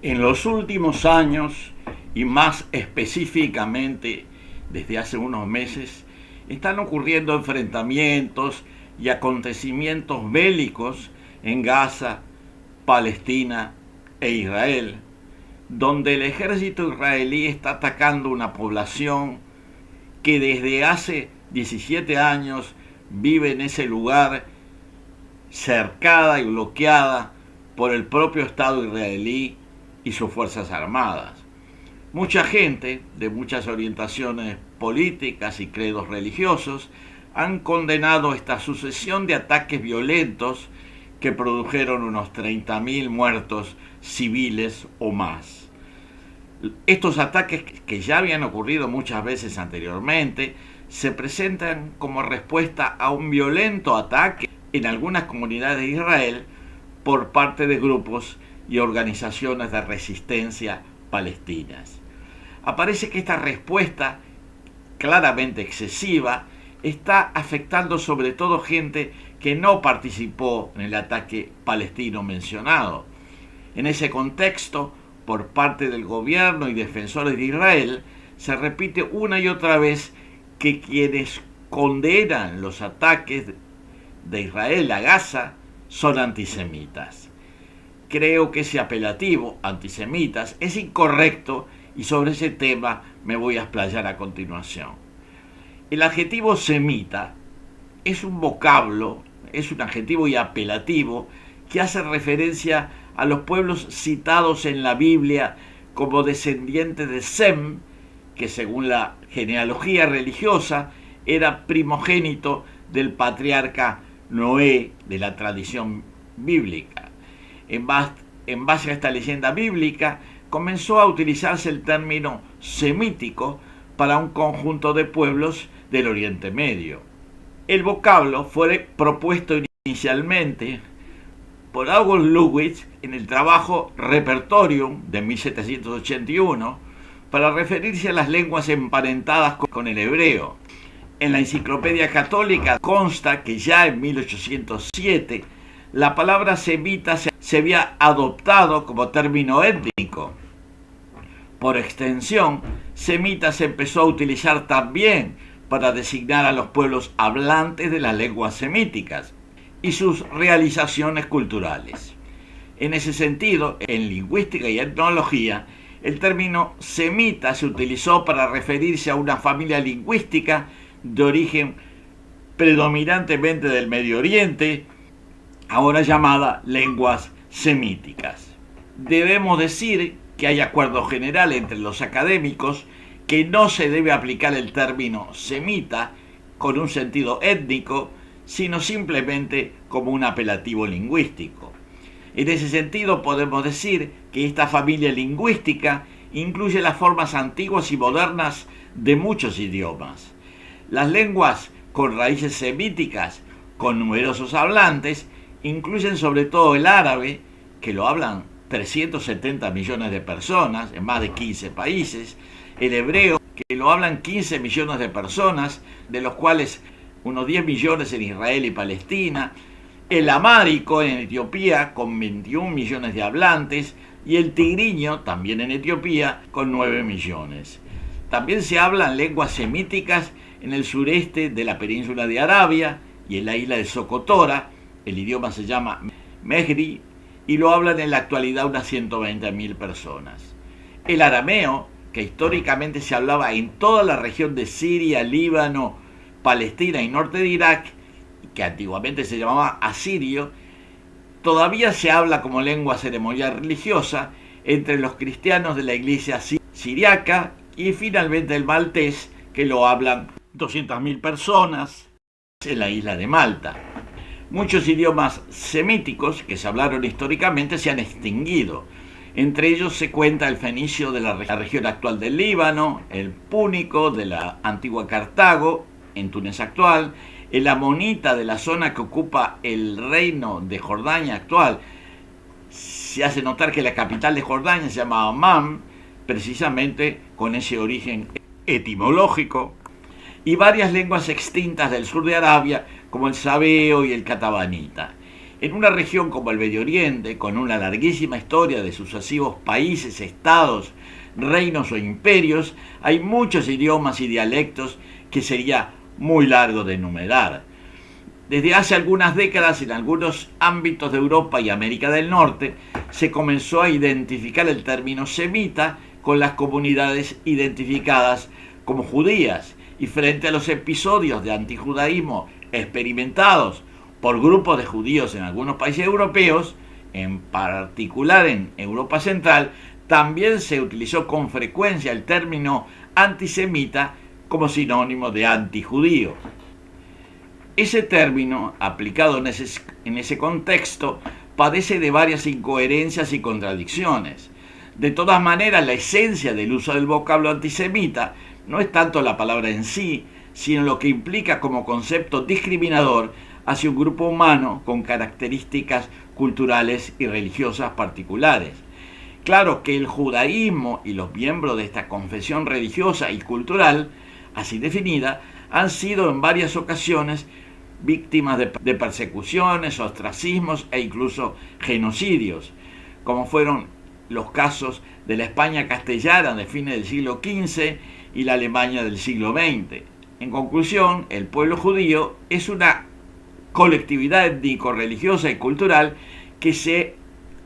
En los últimos años, y más específicamente desde hace unos meses, están ocurriendo enfrentamientos y acontecimientos bélicos en Gaza, Palestina e Israel, donde el ejército israelí está atacando una población que desde hace 17 años vive en ese lugar, cercada y bloqueada por el propio Estado israelí y sus Fuerzas Armadas. Mucha gente de muchas orientaciones políticas y credos religiosos han condenado esta sucesión de ataques violentos que produjeron unos 30.000 muertos civiles o más. Estos ataques, que ya habían ocurrido muchas veces anteriormente, se presentan como respuesta a un violento ataque en algunas comunidades de Israel por parte de grupos y organizaciones de resistencia palestinas. Aparece que esta respuesta, claramente excesiva, está afectando sobre todo gente que no participó en el ataque palestino mencionado. En ese contexto, por parte del gobierno y defensores de Israel, se repite una y otra vez que quienes condenan los ataques de Israel a Gaza son antisemitas. Creo que ese apelativo, antisemitas, es incorrecto y sobre ese tema me voy a explayar a continuación. El adjetivo semita es un vocablo, es un adjetivo y apelativo que hace referencia a los pueblos citados en la Biblia como descendientes de Sem, que según la genealogía religiosa era primogénito del patriarca Noé de la tradición bíblica. En base a esta leyenda bíblica, comenzó a utilizarse el término semítico para un conjunto de pueblos del Oriente Medio. El vocablo fue propuesto inicialmente por August Lewis en el trabajo Repertorium de 1781 para referirse a las lenguas emparentadas con el hebreo. En la Enciclopedia Católica consta que ya en 1807 la palabra semita se había adoptado como término étnico. Por extensión, semita se empezó a utilizar también para designar a los pueblos hablantes de las lenguas semíticas y sus realizaciones culturales. En ese sentido, en lingüística y etnología, el término semita se utilizó para referirse a una familia lingüística de origen predominantemente del Medio Oriente, ahora llamada lenguas semíticas. Debemos decir que hay acuerdo general entre los académicos que no se debe aplicar el término semita con un sentido étnico, sino simplemente como un apelativo lingüístico. En ese sentido podemos decir que esta familia lingüística incluye las formas antiguas y modernas de muchos idiomas. Las lenguas con raíces semíticas, con numerosos hablantes, incluyen sobre todo el árabe, que lo hablan 370 millones de personas en más de 15 países, el hebreo, que lo hablan 15 millones de personas, de los cuales unos 10 millones en Israel y Palestina, el amárico en Etiopía con 21 millones de hablantes y el tigriño, también en Etiopía, con 9 millones. También se hablan lenguas semíticas en el sureste de la península de Arabia y en la isla de Socotora. El idioma se llama Mehri y lo hablan en la actualidad unas 120.000 personas. El arameo, que históricamente se hablaba en toda la región de Siria, Líbano, Palestina y norte de Irak, que antiguamente se llamaba asirio, todavía se habla como lengua ceremonial religiosa entre los cristianos de la iglesia siriaca y finalmente el maltés, que lo hablan 200.000 personas en la isla de Malta. Muchos idiomas semíticos que se hablaron históricamente se han extinguido. Entre ellos se cuenta el fenicio de la región actual del Líbano, el púnico de la antigua Cartago, en Túnez actual, el amonita de la zona que ocupa el reino de Jordania actual. Se hace notar que la capital de Jordania se llama Amán, precisamente con ese origen etimológico, y varias lenguas extintas del sur de Arabia, como el sabeo y el catabanita. En una región como el Medio Oriente, con una larguísima historia de sucesivos países, estados, reinos o imperios, hay muchos idiomas y dialectos que sería muy largo de enumerar. Desde hace algunas décadas, en algunos ámbitos de Europa y América del Norte, se comenzó a identificar el término semita con las comunidades identificadas como judías, y frente a los episodios de antijudaísmo experimentados por grupos de judíos en algunos países europeos, en particular en Europa Central, también se utilizó con frecuencia el término antisemita como sinónimo de antijudío. Ese término, aplicado en ese contexto, padece de varias incoherencias y contradicciones. De todas maneras, la esencia del uso del vocablo antisemita no es tanto la palabra en sí, sino lo que implica como concepto discriminador hacia un grupo humano con características culturales y religiosas particulares. Claro que el judaísmo y los miembros de esta confesión religiosa y cultural, así definida, han sido en varias ocasiones víctimas de persecuciones, ostracismos e incluso genocidios, como fueron los casos de la España castellana de fines del siglo XV y la Alemania del siglo XX. En conclusión, el pueblo judío es una colectividad étnico-religiosa y cultural que se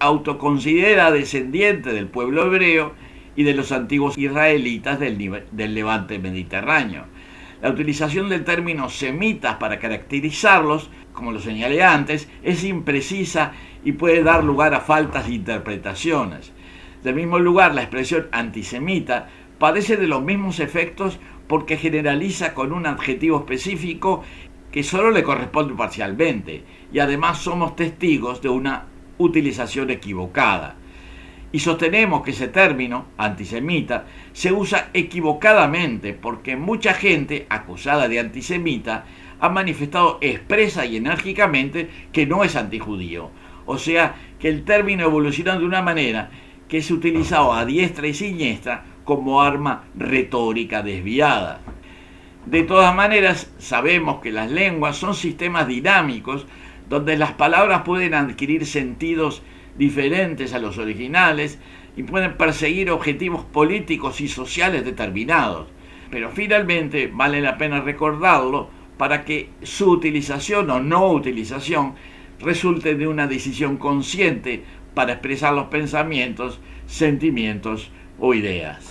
autoconsidera descendiente del pueblo hebreo y de los antiguos israelitas del levante mediterráneo. La utilización del término semitas para caracterizarlos, como lo señalé antes, es imprecisa y puede dar lugar a faltas de interpretaciones. Del mismo lugar, la expresión antisemita padece de los mismos efectos porque generaliza con un adjetivo específico que solo le corresponde parcialmente, y además somos testigos de una utilización equivocada. Y sostenemos que ese término, antisemita, se usa equivocadamente porque mucha gente acusada de antisemita ha manifestado expresa y enérgicamente que no es antijudío. O sea, que el término evolucionó de una manera que es utilizado a diestra y siniestra como arma retórica desviada. De todas maneras, sabemos que las lenguas son sistemas dinámicos donde las palabras pueden adquirir sentidos diferentes a los originales y pueden perseguir objetivos políticos y sociales determinados. Pero finalmente vale la pena recordarlo para que su utilización o no utilización resulte de una decisión consciente para expresar los pensamientos, sentimientos o ideas.